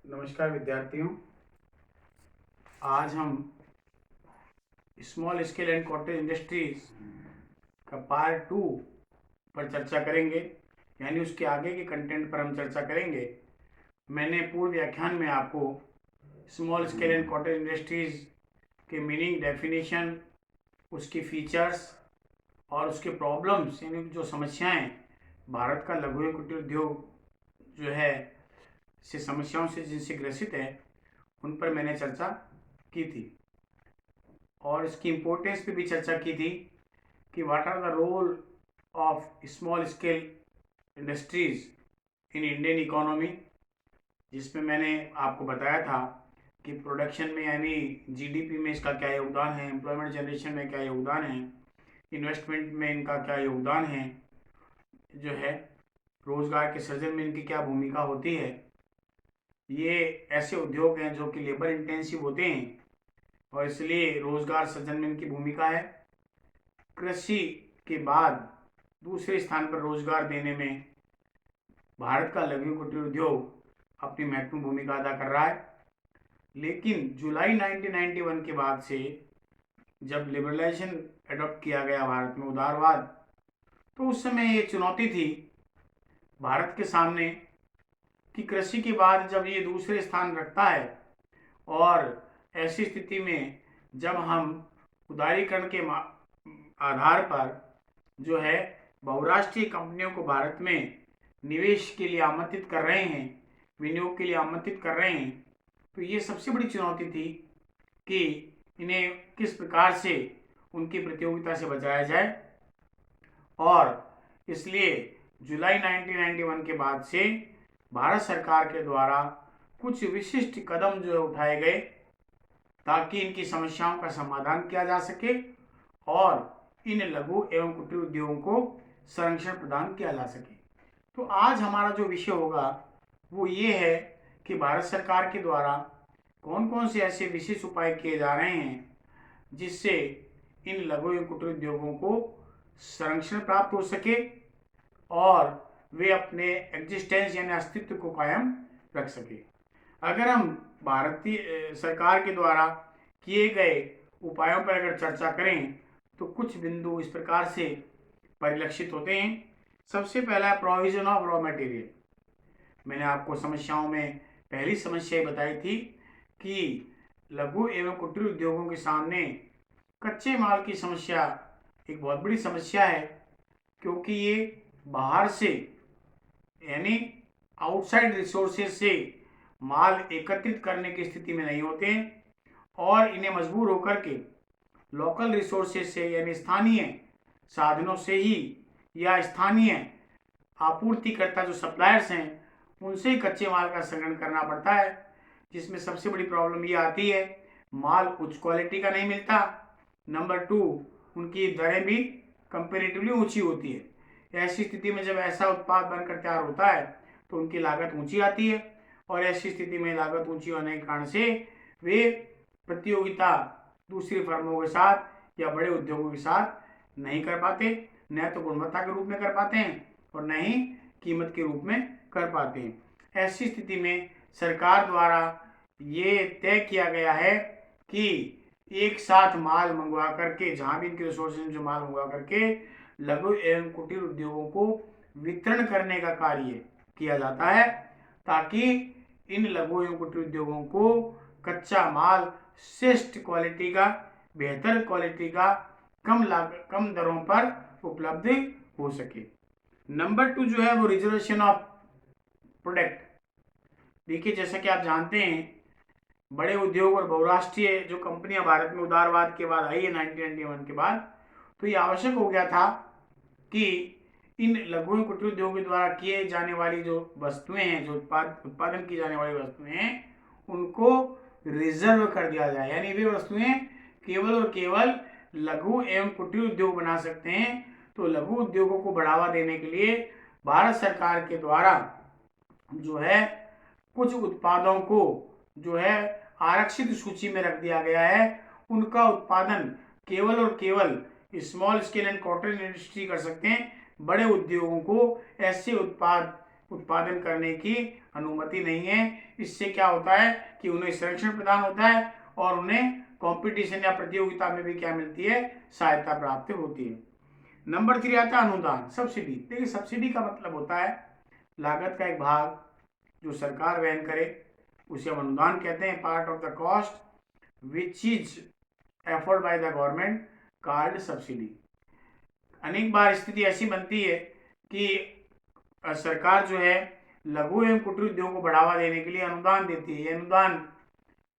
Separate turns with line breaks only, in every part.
नमस्कार विद्यार्थियों। आज हम small scale and cottage industries का पार्ट 2 पर चर्चा करेंगे, यानी उसके आगे के कंटेंट पर हम चर्चा करेंगे। मैंने पूर्व व्याख्यान में आपको small scale and cottage industries के मीनिंग, डेफिनेशन, उसके फीचर्स और उसके प्रॉब्लम्स, यानी जो समस्याएं भारत का लघु एवं कुटीर उद्योग जो है से समस्याओं से जिनसे ग्रसित है, उन पर मैंने चर्चा की थी और इसकी इम्पोर्टेंस पे भी चर्चा की थी कि what are the role of small scale industries in Indian economy, जिसमें मैंने आपको बताया था कि प्रोडक्शन में यानी जीडीपी में इसका क्या योगदान है, एम्प्लॉयमेंट जनरेशन में क्या योगदान है, इन्वेस्टमेंट में इनका क्या योगदान है, जो है रोजगार के सृजन में इनकी क्या भूमिका होती है। ये ऐसे उद्योग हैं जो कि लेबर इंटेंसिव होते हैं और इसलिए रोजगार सृजन में इनकी भूमिका है। कृषि के बाद दूसरे स्थान पर रोजगार देने में भारत का लघु कुटीर उद्योग अपनी महत्वपूर्ण भूमिका अदा कर रहा है। लेकिन जुलाई 1991 के बाद से जब लिबरलाइजेशन एडॉप्ट किया गया भारत में, उदारवाद, तो उस समय ये चुनौती थी भारत के सामने कि कृषि के बाद जब ये दूसरे स्थान रखता है और ऐसी स्थिति में जब हम उदारीकरण के आधार पर जो है बहुराष्ट्रीय कंपनियों को भारत में निवेश के लिए आमंत्रित कर रहे हैं, विनियोग के लिए आमंत्रित कर रहे हैं, तो ये सबसे बड़ी चुनौती थी कि इन्हें किस प्रकार से उनकी प्रतियोगिता से बचाया जाए। और इसलिए जुलाई 1991 के बाद से भारत सरकार के द्वारा कुछ विशिष्ट कदम जो है उठाए गए ताकि इनकी समस्याओं का समाधान किया जा सके और इन लघु एवं कुटीर उद्योगों को संरक्षण प्रदान किया जा सके। तो आज हमारा जो विषय होगा वो ये है कि भारत सरकार के द्वारा कौन कौन से ऐसे विशेष उपाय किए जा रहे हैं जिससे इन लघु एवं कुटीर उद्योगों को संरक्षण प्राप्त हो सके और वे अपने एग्जिस्टेंस यानी अस्तित्व को कायम रख सके। अगर हम भारतीय सरकार के द्वारा किए गए उपायों पर अगर चर्चा करें तो कुछ बिंदु इस प्रकार से परिलक्षित होते हैं। सबसे पहला प्रोविजन ऑफ रॉ मटेरियल। मैंने आपको समस्याओं में पहली समस्या बताई थी कि लघु एवं कुटीर उद्योगों के सामने कच्चे माल की समस्या एक बहुत बड़ी समस्या है, क्योंकि ये बाहर से यानी आउटसाइड रिसोर्सेज से माल एकत्रित करने की स्थिति में नहीं होते हैं और इन्हें मजबूर होकर के लोकल रिसोर्सेज से यानी स्थानीय साधनों से ही या स्थानीय आपूर्तिकर्ता जो सप्लायर्स हैं उनसे ही कच्चे माल का संग्रहण करना पड़ता है, जिसमें सबसे बड़ी प्रॉब्लम ये आती है माल उच्च क्वालिटी का नहीं मिलता। नंबर 2, उनकी दरें भी कंपेरेटिवली ऊंची होती है। ऐसी स्थिति में जब ऐसा उत्पाद बनकर तैयार होता है तो उनकी लागत ऊंची आती है और ऐसी स्थिति में लागत ऊंची होने के कारण से वे प्रतियोगिता दूसरी फर्मों के साथ या बड़े उद्योगों के साथ नहीं कर पाते, न तो गुणवत्ता के रूप में कर पाते हैं और न ही कीमत के रूप में कर पाते हैं। ऐसी स्थिति में सरकार द्वारा ये तय किया गया है कि एक साथ माल मंगवा करके, जहां भी इनके रिसोर्सेज जो माल मंगवा करके लघु एवं कुटीर उद्योगों को वितरण करने का कार्य किया जाता है ताकि इन लघु एवं कुटीर उद्योगों को कच्चा माल श्रेष्ठ क्वालिटी का, बेहतर क्वालिटी का, कम दरों पर उपलब्ध हो सके। नंबर 2 जो है वो रिजर्वेशन ऑफ प्रोडक्ट। देखिए, जैसा कि आप जानते हैं बड़े उद्योग और बहुराष्ट्रीय जो कंपनियां भारत में उदारवाद के बाद आई है 1991 के बाद, तो ये आवश्यक हो गया था कि इन लघु एवं कुटीर उद्योगों के द्वारा किए जाने वाली जो वस्तुएं हैं, जो उत्पादन की जाने वाली वस्तुएं हैं, उनको रिजर्व कर दिया जाए, यानी वे वस्तुएं केवल और केवल लघु एवं कुटीर उद्योग बना सकते हैं। तो लघु उद्योगों को बढ़ावा देने के लिए भारत सरकार के द्वारा जो है कुछ उत्पादों को जो है आरक्षित सूची में रख दिया गया है। उनका उत्पादन केवल और केवल small scale and cottage industry कर सकते हैं। बड़े उद्योगों को ऐसे उत्पादन करने की अनुमति नहीं है। इससे क्या होता है कि उन्हें संरक्षण प्रदान होता है और उन्हें कंपटीशन या प्रतियोगिता में भी क्या मिलती है, सहायता प्राप्त होती है। नंबर 3 आता है अनुदान, सब्सिडी। देखिए सब्सिडी का मतलब होता है लागत का एक भाग जो सरकार वहन करे, उसे हम अनुदान कहते हैं। Part of the cost which is afford by the government called subsidy. अनेक बार स्थिति ऐसी बनती है कि सरकार जो है लघु एवं कुटीर उद्योग को बढ़ावा देने के लिए अनुदान देती है। ये अनुदान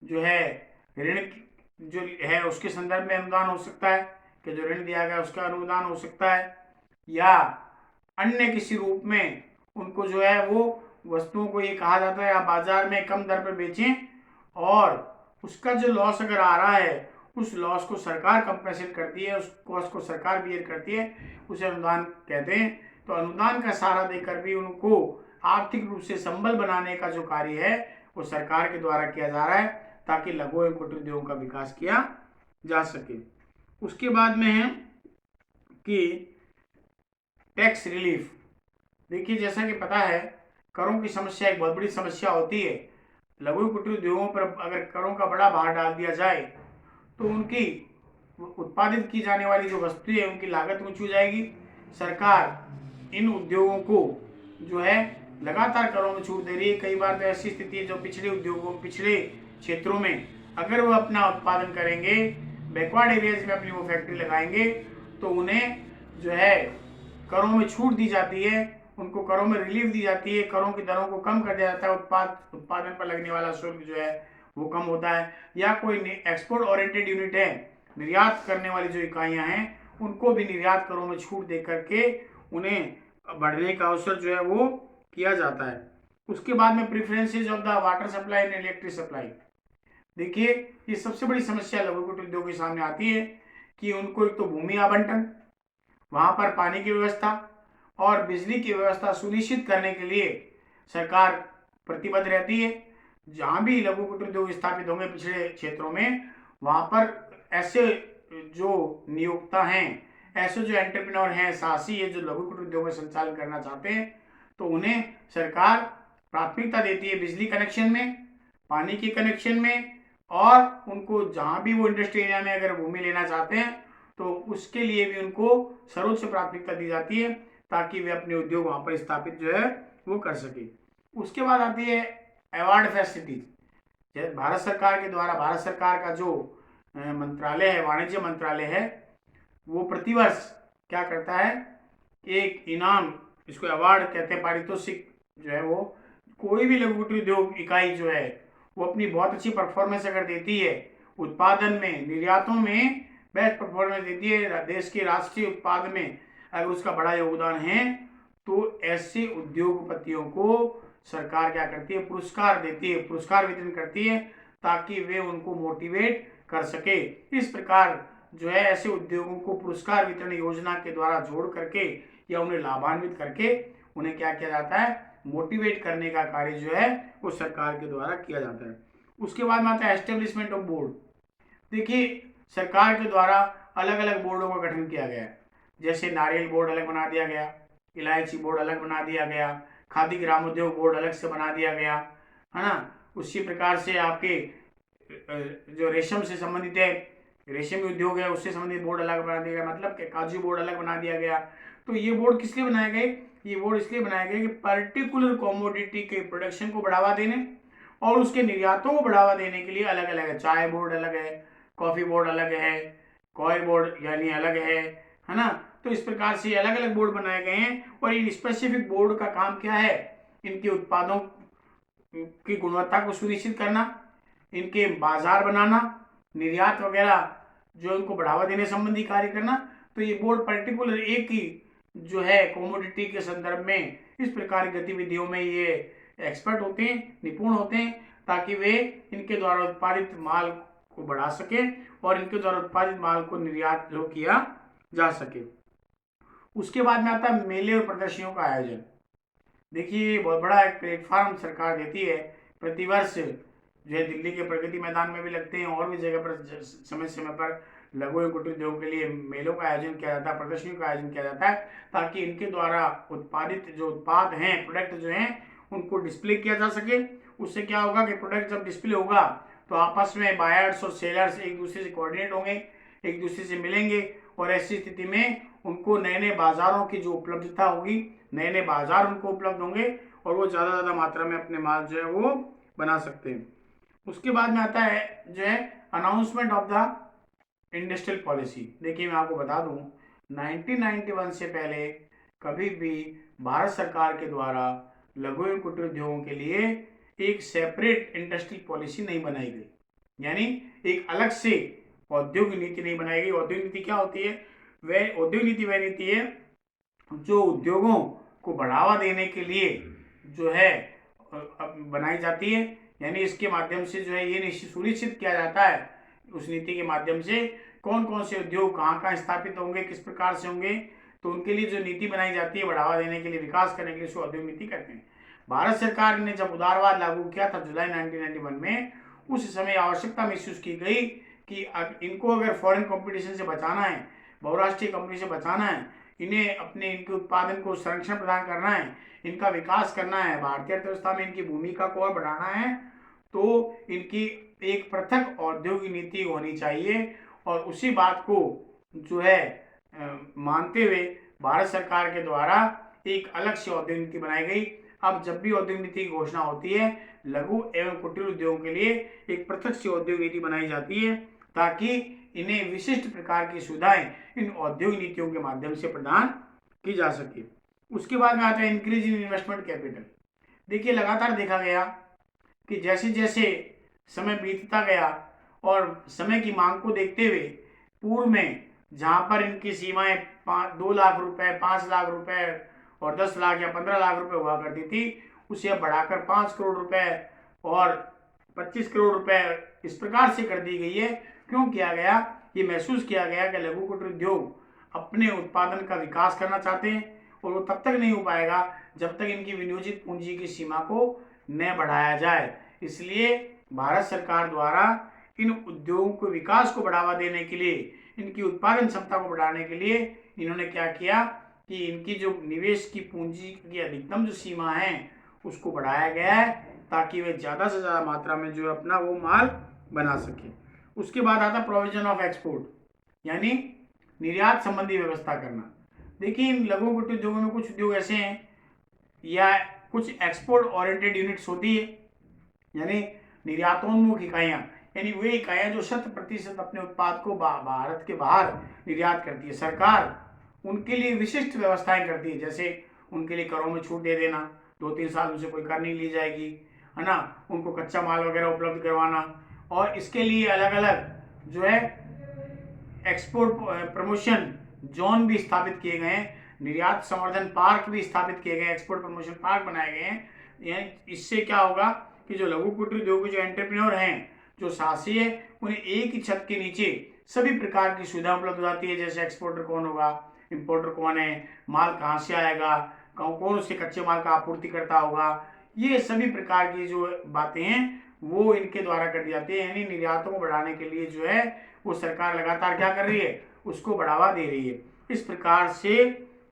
जो है ऋण जो है उसके संदर्भ में अनुदान हो सकता है कि जो ऋण दिया गया उसका अनुदान हो सकता है, या अन्य किसी रूप में उनको जो है वो वस्तुओं को ये कहा जाता है आप बाजार में कम दर पर बेचें और उसका जो लॉस अगर आ रहा है उस लॉस को सरकार कंपेंसेट करती है, उस कॉस्ट को सरकार बियर करती है, उसे अनुदान कहते हैं। तो अनुदान का सहारा देकर भी उनको आर्थिक रूप से संबल बनाने का जो कार्य है वो सरकार के द्वारा किया जा रहा है ताकि लघु एवं कुटीर उद्योगों का विकास किया जा सके। उसके बाद में है कि टैक्स रिलीफ। देखिए जैसा कि पता है करों की समस्या एक बहुत बड़ी समस्या होती है। लघु कुटीर उद्योगों पर अगर करों का बड़ा भार डाल दिया जाए तो उनकी उत्पादित की जाने वाली जो वस्तुएं है उनकी लागत ऊंची हो जाएगी। सरकार इन उद्योगों को जो है लगातार करों में छूट दे रही है। कई बार तो ऐसी स्थिति है जो पिछड़े उद्योगों, पिछड़े क्षेत्रों में अगर वो अपना उत्पादन करेंगे, बैकवर्ड एरियाज में अपनी वो फैक्ट्री लगाएंगे तो उन्हें जो है करों में छूट दी जाती है, उनको करों में रिलीफ दी जाती है, करों की दरों को कम कर दिया जाता है, उत्पादन पर लगने वाला शुल्क जो है वो कम होता है। या कोई एक्सपोर्ट ओरिएंटेड यूनिट है, निर्यात करने वाली जो इकाइयां हैं उनको भी निर्यात करों में छूट दे करके उन्हें बढ़ने का अवसर जो है वो किया जाता है। उसके बाद में preferences of the water supply and electric supply. देखिए ये सबसे बड़ी समस्या लघु कुटीर उद्योग के सामने आती है कि उनको एक तो भूमि आवंटन, वहां पर पानी की व्यवस्था और बिजली की व्यवस्था सुनिश्चित करने के लिए सरकार प्रतिबद्ध रहती है। जहां भी लघु कुटीर उद्योग स्थापित होंगे पिछड़े क्षेत्रों में, वहां पर ऐसे जो नियोक्ता हैं, ऐसे जो एंटरप्रेन्योर हैं, साहसी है, जो लघु कुटीर उद्योग में संचालन करना चाहते हैं, तो उन्हें सरकार प्राथमिकता देती है बिजली कनेक्शन में, पानी के कनेक्शन में, और उनको जहां भी वो इंडस्ट्री एरिया में अगर भूमि लेना चाहते हैं तो उसके लिए भी उनको सर्वोच्च प्राथमिकता दी जाती है ताकि वे अपने उद्योग वहां पर स्थापित जो है वो कर सके। उसके बाद आती है अवार्ड फैसिलिटीज। भारत सरकार के द्वारा, भारत सरकार का जो मंत्रालय है, वाणिज्य मंत्रालय है, वो प्रतिवर्ष क्या करता है, एक इनाम, इसको अवार्ड कहते हैं, पारितोषिक जो है वो कोई भी लघु कुटीर उद्योग इकाई जो है वो अपनी बहुत अच्छी परफॉर्मेंस अगर देती है, उत्पादन में, निर्यातों में बेस्ट परफॉर्मेंस देती है, देश के राष्ट्रीय उत्पाद में अगर उसका बड़ा योगदान है, तो ऐसे उद्योगपतियों को सरकार क्या करती है, पुरस्कार देती है, पुरस्कार वितरण करती है ताकि वे उनको मोटिवेट कर सके। इस प्रकार जो है ऐसे उद्योगों को पुरस्कार वितरण योजना के द्वारा जोड़ करके या उन्हें लाभान्वित करके उन्हें क्या किया जाता है, मोटिवेट करने का कार्य जो है वो सरकार के द्वारा किया जाता है। उसके बाद में आता है एस्टेब्लिशमेंट ऑफ बोर्ड। देखिए सरकार के द्वारा अलग अलग बोर्डों का गठन किया गया है, जैसे नारियल बोर्ड अलग बना दिया गया, इलायची बोर्ड अलग बना दिया गया, खादी ग्रामोद्योग बोर्ड अलग से बना दिया गया, है ना। उसी प्रकार से आपके जो रेशम से संबंधित है, रेशम उद्योग है, उससे संबंधित बोर्ड अलग बना दिया गया, मतलब कि काजू बोर्ड अलग बना दिया गया। तो ये बोर्ड किस लिए बनाए गए, ये बोर्ड इसलिए बनाए गए कि पर्टिकुलर कॉमोडिटी के प्रोडक्शन को बढ़ावा देने और उसके निर्यातों को बढ़ावा देने के लिए अलग अलग है। चाय बोर्ड अलग है, कॉफी बोर्ड अलग है, कॉयर बोर्ड यानी अलग है ना। तो इस प्रकार से अलग अलग बोर्ड बनाए गए हैं और इन स्पेसिफिक बोर्ड का काम क्या है, इनके उत्पादों की गुणवत्ता को सुनिश्चित करना, इनके बाजार बनाना, निर्यात वगैरह जो इनको बढ़ावा देने संबंधी कार्य करना। तो ये बोर्ड पर्टिकुलर एक ही जो है कमोडिटी के संदर्भ में इस प्रकार की गतिविधियों में ये एक्सपर्ट होते हैं, निपुण होते हैं, ताकि वे इनके द्वारा उत्पादित माल को बढ़ा सके और इनके द्वारा उत्पादित माल को निर्यात जो किया जा सके। उसके बाद में आता है मेले और प्रदर्शनियों का आयोजन। देखिए बहुत बड़ा एक प्लेटफॉर्म सरकार देती है, प्रतिवर्ष जो है दिल्ली के प्रगति मैदान में भी लगते हैं और भी जगह पर समय समय पर लघु एवं कुटीर उद्योग के लिए मेलों का आयोजन किया जाता है, प्रदर्शनियों का आयोजन किया जाता है, ताकि इनके द्वारा उत्पादित जो उत्पाद हैं, प्रोडक्ट जो हैं, उनको डिस्प्ले किया जा सके। उससे क्या होगा कि प्रोडक्ट जब डिस्प्ले होगा तो आपस में बायर्स और सेलर्स एक दूसरे से कोऑर्डिनेट होंगे, एक दूसरे से मिलेंगे, और ऐसी स्थिति में उनको नए नए बाजारों की जो उपलब्धता होगी, नए नए बाजार उनको उपलब्ध होंगे और वो ज़्यादा मात्रा में अपने माल जो है वो बना सकते हैं। उसके बाद में आता है जो है announcement of the industrial policy. देखिए मैं आपको बता दूं 1991 से पहले कभी भी भारत सरकार के द्वारा लघु एवं कुटीर उद्योगों के लिए एक सेपरेट इंडस्ट्रियल पॉलिसी नहीं बनाई गई, यानी एक अलग से औद्योगिक नीति नहीं बनाई गई। औद्योगिक नीति क्या होती है? वह औद्योगिक नीति वह नीति है जो उद्योगों को बढ़ावा देने के लिए जो है बनाई जाती है, यानी इसके माध्यम से जो है ये सुनिश्चित किया जाता है उस नीति के माध्यम से कौन कौन से उद्योग कहाँ कहाँ स्थापित होंगे, किस प्रकार से होंगे, तो उनके लिए जो नीति बनाई जाती है बढ़ावा देने के लिए, विकास करने के लिए, उसको औद्योगिक नीति कहते हैं। भारत सरकार ने जब उदारवाद लागू किया था जुलाई 1991 में, उस समय आवश्यकता महसूस की गई कि इनको अगर फॉरेन कंपटीशन से बचाना है, बहुराष्ट्रीय कंपनी से बचाना है, इन्हें अपने इनके उत्पादन को संरक्षण प्रदान करना है, इनका विकास करना है, भारतीय अर्थव्यवस्था में इनकी भूमिका को और बढ़ाना है, तो इनकी एक पृथक औद्योगिक नीति होनी चाहिए। और उसी बात को जो है मानते हुए भारत सरकार के द्वारा एक अलग से औद्योगिक नीति बनाई गई। अब जब भी औद्योगिक नीति की घोषणा होती है, लघु एवं कुटीर उद्योगों के लिए एक पृथक से औद्योगिक नीति बनाई जाती है ताकि इन्हें विशिष्ट प्रकार की सुविधाएं इन औद्योगिक नीतियों के माध्यम से प्रदान की जा सके। उसके बाद में आता है इंक्रीज इन इन्वेस्टमेंट कैपिटल। देखिए लगातार देखा गया कि जैसे जैसे समय बीतता गया और समय की मांग को देखते हुए पूर्व में जहां पर इनकी सीमाएं 2 लाख रुपए, 5 लाख रुपए और 10 लाख या 15 लाख रुपए हुआ करती थी, उसे अब बढ़ाकर 5 करोड़ रुपए और 25 करोड़ रुपए इस प्रकार से कर दी गई है। क्यों किया गया? ये महसूस किया गया कि लघु कुटीर उद्योग अपने उत्पादन का विकास करना चाहते हैं और वो तब तक नहीं हो पाएगा जब तक इनकी विनियोजित पूंजी की सीमा को न बढ़ाया जाए। इसलिए भारत सरकार द्वारा इन उद्योगों के विकास को बढ़ावा देने के लिए, इनकी उत्पादन क्षमता को बढ़ाने के लिए इन्होंने क्या किया कि इनकी जो निवेश की पूंजी की अधिकतम जो सीमा है उसको बढ़ाया गया है ताकि वे ज़्यादा से ज़्यादा मात्रा में जो अपना वो माल बना सके। उसके बाद आता प्रोविजन ऑफ एक्सपोर्ट, यानी निर्यात संबंधी व्यवस्था करना। देखिए इन लघु कुटीर उद्योगों में कुछ उद्योग ऐसे हैं या कुछ एक्सपोर्ट ओरिएंटेड यूनिट्स होती है, यानी निर्यातोन्मुख इकाइयाँ, यानी वे इकाइयाँ जो 100% अपने उत्पाद को भारत के बाहर निर्यात करती है। सरकार उनके लिए विशिष्ट व्यवस्थाएं करती है, जैसे उनके लिए करों में छूट दे देना, 2-3 साल उनसे कोई कर नहीं ली जाएगी, है ना, उनको कच्चा माल वगैरह उपलब्ध करवाना, और इसके लिए अलग अलग जो है एक्सपोर्ट प्रमोशन जोन भी स्थापित किए गए हैं, निर्यात संवर्धन पार्क भी स्थापित किए गए, एक्सपोर्ट प्रमोशन पार्क बनाए गए हैं। इससे क्या होगा कि जो लघु कुटीर उद्योग के जो एंटरप्रेन्योर हैं, जो साहसी है, उन्हें एक ही छत के नीचे सभी प्रकार की सुविधा उपलब्ध हो जाती है, जैसे एक्सपोर्टर कौन होगा, इंपोर्टर कौन है, माल कहाँ से आएगा, कौन उसके कच्चे माल का आपूर्ति करता होगा, ये सभी प्रकार की जो बातें हैं वो इनके द्वारा कर दी जाती है। यानी निर्यातों को बढ़ाने के लिए जो है वो सरकार लगातार क्या कर रही है, उसको बढ़ावा दे रही है। इस प्रकार से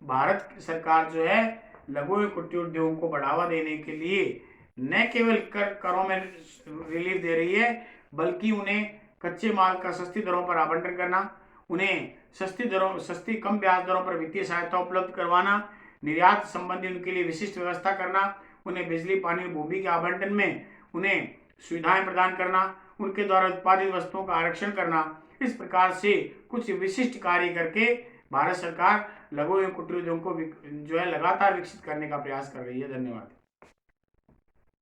भारत सरकार जो है लघु एवं कुटीर उद्योगों को बढ़ावा देने के लिए न केवल करों में रिलीफ दे रही है, बल्कि उन्हें कच्चे माल का सस्ती दरों पर आवंटन करना, उन्हें सस्ती कम ब्याज दरों पर वित्तीय सहायता उपलब्ध करवाना, निर्यात संबंधी उनके लिए विशिष्ट व्यवस्था करना, उन्हें बिजली, पानी, भूमि के आवंटन में उन्हें सुविधाएं प्रदान करना, उनके द्वारा उत्पादित वस्तुओं का आरक्षण करना। इस प्रकार से कुछ विशिष्ट कार्य करके भारत सरकार लघु एवं कुटीर उद्योग को जो है लगातार विकसित करने का प्रयास कर रही है। धन्यवाद।